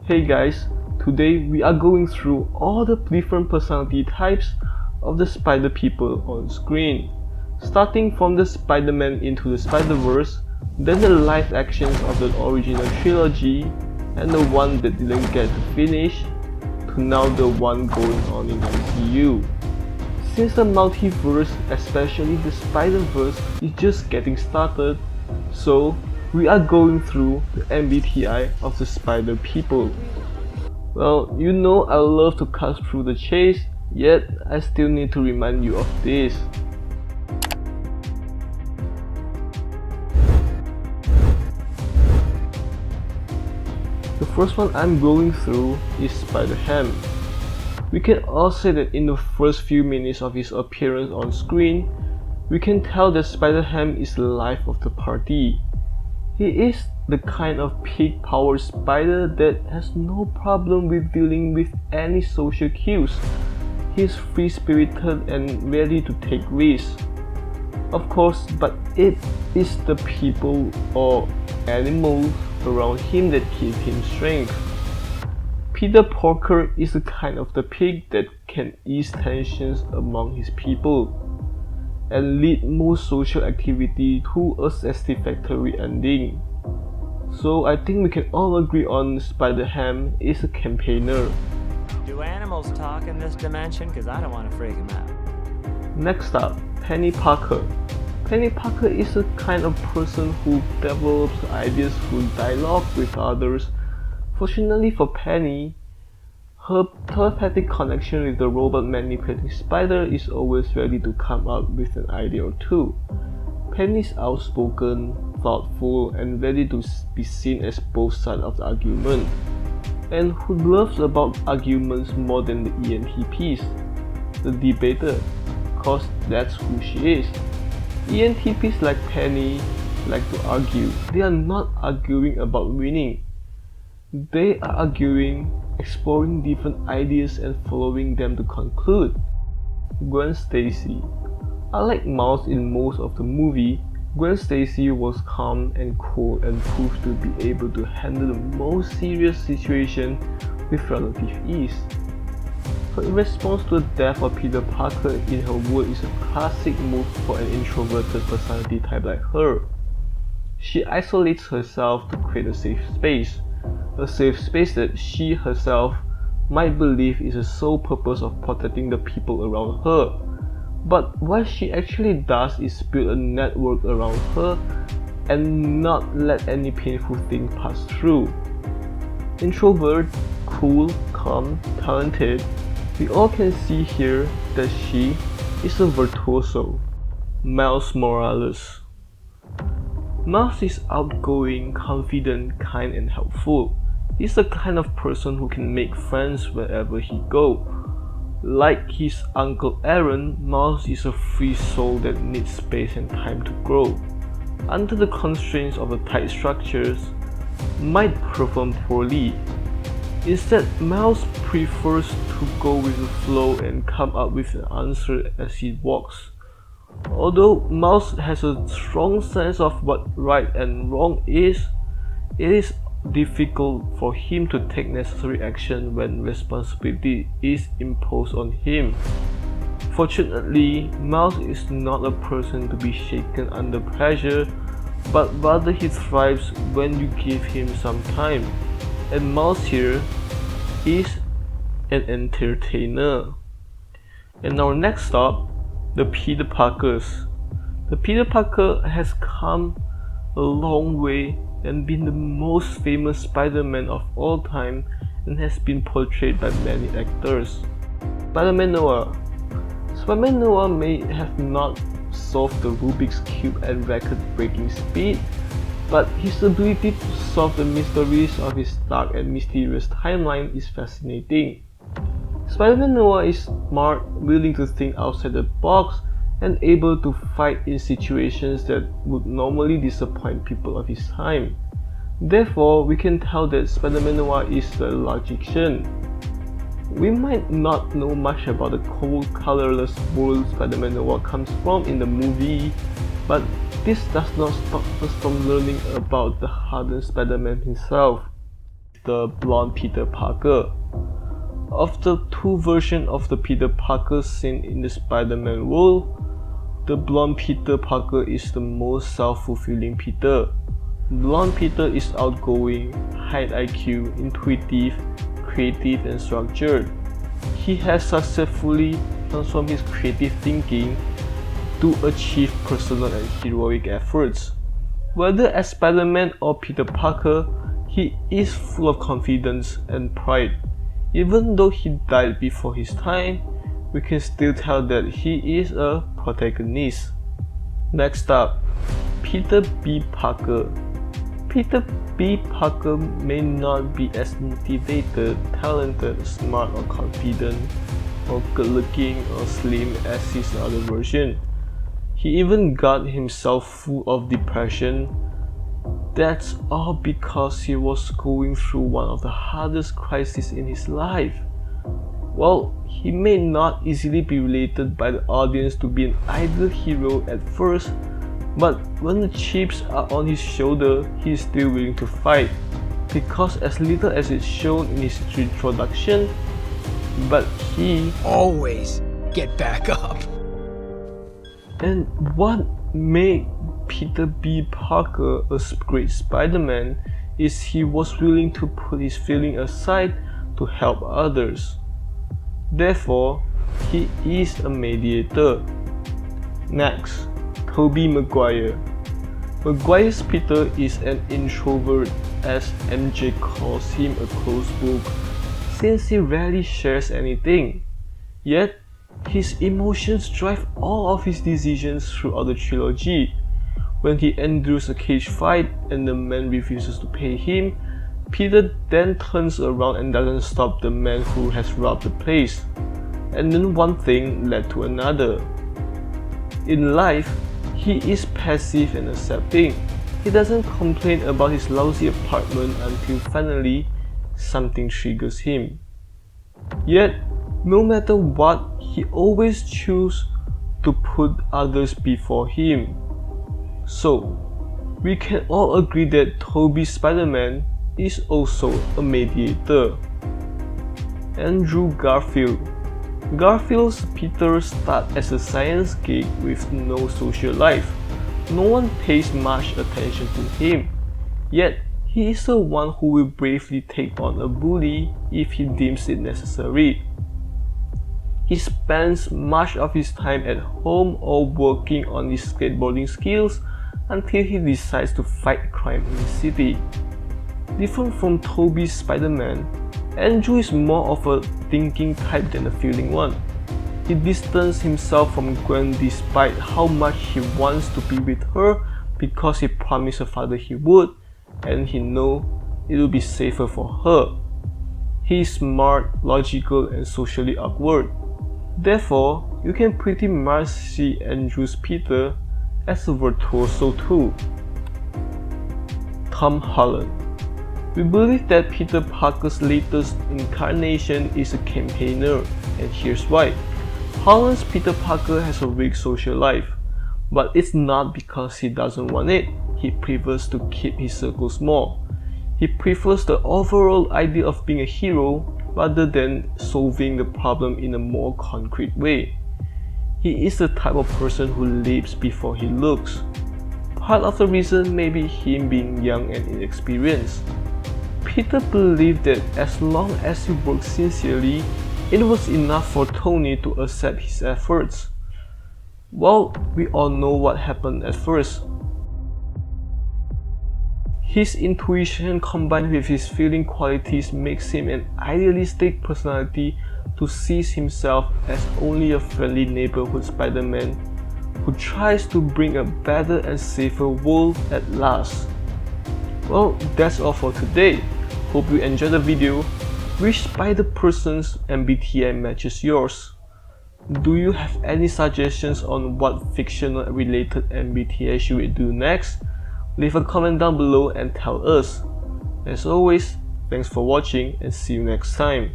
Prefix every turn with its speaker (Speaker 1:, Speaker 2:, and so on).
Speaker 1: Hey guys, today we are going through all the different personality types of the spider people on screen, starting from the Spider-Man into the Spiderverse, then the live actions of the original trilogy and the one that didn't get to finish, to now the one going on in MCU. Since the multiverse, especially the Spiderverse, is just getting started, so we are going through the MBTI of the spider people. Well, you know I love to cut through the chase, yet I still need to remind you of this. The first one I'm going through is Spider-Ham. We can all say that in the first few minutes of his appearance on screen, we can tell that Spider-Ham is the life of the party. He is the kind of peak-powered spider that has no problem with dealing with any social cues. He is free-spirited and ready to take risks. Of course, but it is the people or animals around him that give him strength. Peni Parker is the kind of the pig that can ease tensions among his people and lead most social activity to a satisfactory ending. So I think we can all agree on Spider-Ham is a campaigner.
Speaker 2: Do animals talk in this dimension? Because I don't want to freak them out.
Speaker 1: Next up, Peni Parker. Peni Parker is a kind of person who develops ideas through dialogue with others. Fortunately for Peni, her telepathic connection with the robot manipulating spider is always ready to come up with an idea or two. Penny is outspoken, thoughtful, and ready to be seen as both sides of the argument, and who loves about arguments more than the ENTPs, the debater, cause that's who she is. ENTPs like Penny like to argue. They are not arguing about winning. They are arguing, exploring different ideas and following them to conclude. Gwen Stacy. Unlike Miles in most of the movie, Gwen Stacy was calm and cool and proved to be able to handle the most serious situation with relative ease. Her response to the death of Peni Parker in her world is a classic move for an introverted personality type like her. She isolates herself to create a safe space that she herself might believe is the sole purpose of protecting the people around her. But what she actually does is build a network around her and not let any painful thing pass through. Introvert, cool, calm, talented, we all can see here that she is a virtuoso. Miles Morales. Miles is outgoing, confident, kind, and helpful. He's the kind of person who can make friends wherever he goes. Like his uncle Aaron, Miles is a free soul that needs space and time to grow. Under the constraints of the tight structures, might perform poorly. Instead, Miles prefers to go with the flow and come up with an answer as he walks. Although Miles has a strong sense of what right and wrong is, it is difficult for him to take necessary action when responsibility is imposed on him. Fortunately, Miles is not a person to be shaken under pressure, but rather he thrives when you give him some time. And Miles here is an entertainer. And our next stop, the Peni Parkers. The Peni Parker has come a long way and been the most famous Spider-Man of all time and has been portrayed by many actors. Spider-Man Noir. Spider-Man Noir may have not solved the Rubik's Cube at record-breaking speed, but his ability to solve the mysteries of his dark and mysterious timeline is fascinating. Spider-Man Noir is smart, willing to think outside the box, and able to fight in situations that would normally disappoint people of his time. Therefore, we can tell that Spider-Man Noir is the logician. We might not know much about the cold, colorless world Spider-Man Noir comes from in the movie, but this does not stop us from learning about the hardened Spider-Man himself. the blonde Peter Parker. Of the two versions of the Peter Parker seen in the Spider-Man world, the blonde Peter Parker is the most self-fulfilling Peter. Blonde Peter is outgoing, high IQ, intuitive, creative, and structured. He has successfully transformed his creative thinking to achieve personal and heroic efforts. Whether as Spider-Man or Peter Parker, he is full of confidence and pride. Even though he died before his time, we can still tell that he is a protagonist. Next up, Peter B. Parker. Peter B. Parker may not be as motivated, talented, smart, or confident, or good-looking or slim as his other version. He even got himself full of depression. That's all because he was going through one of the hardest crises in his life. While he may not easily be related by the audience to be an ideal hero at first, but when the chips are on his shoulder, he is still willing to fight, because as little as it's shown in his introduction, but he
Speaker 3: always get back up.
Speaker 1: And what made Peter B. Parker a great Spider-Man is he was willing to put his feelings aside to help others. Therefore, he is a mediator. Next, Tobey Maguire. Maguire's Peter is an introvert, as MJ calls him a closed book, since he rarely shares anything. Yet, his emotions drive all of his decisions throughout the trilogy. When he endures a cage fight and the man refuses to pay him, Peter then turns around and doesn't stop the man who has robbed the place. And then one thing led to another. In life, he is passive and accepting. He doesn't complain about his lousy apartment until finally something triggers him. Yet, no matter what, he always chooses to put others before him. So, we can all agree that Tobey's Spider-Man is also a mediator. Andrew Garfield. Garfield's Peter starts as a science geek with no social life. No one pays much attention to him. Yet, he is the one who will bravely take on a bully if he deems it necessary. He spends much of his time at home or working on his skateboarding skills until he decides to fight crime in the city. Different from Tobey's Spider-Man, Andrew is more of a thinking type than a feeling one. He distances himself from Gwen despite how much he wants to be with her because he promised her father he would, and he knows it will be safer for her. He is smart, logical, and socially awkward. Therefore, you can pretty much see Andrew's Peter as a virtuoso too. Tom Holland. We believe that Peter Parker's latest incarnation is a campaigner, and here's why. Holland's Peter Parker has a weak social life, but it's not because he doesn't want it. He prefers to keep his circle small. He prefers the overall idea of being a hero rather than solving the problem in a more concrete way. He is the type of person who leaps before he looks. Part of the reason may be him being young and inexperienced. Peter believed that as long as he worked sincerely, it was enough for Tony to accept his efforts. Well, we all know what happened at first. His intuition combined with his feeling qualities makes him an idealistic personality to see himself as only a friendly neighborhood Spider-Man who tries to bring a better and safer world at last. Well, that's all for today. Hope you enjoyed the video. Which Spider-Person's MBTI matches yours? Do you have any suggestions on what fictional related MBTI should we do next? Leave a comment down below and tell us. As always, thanks for watching and see you next time.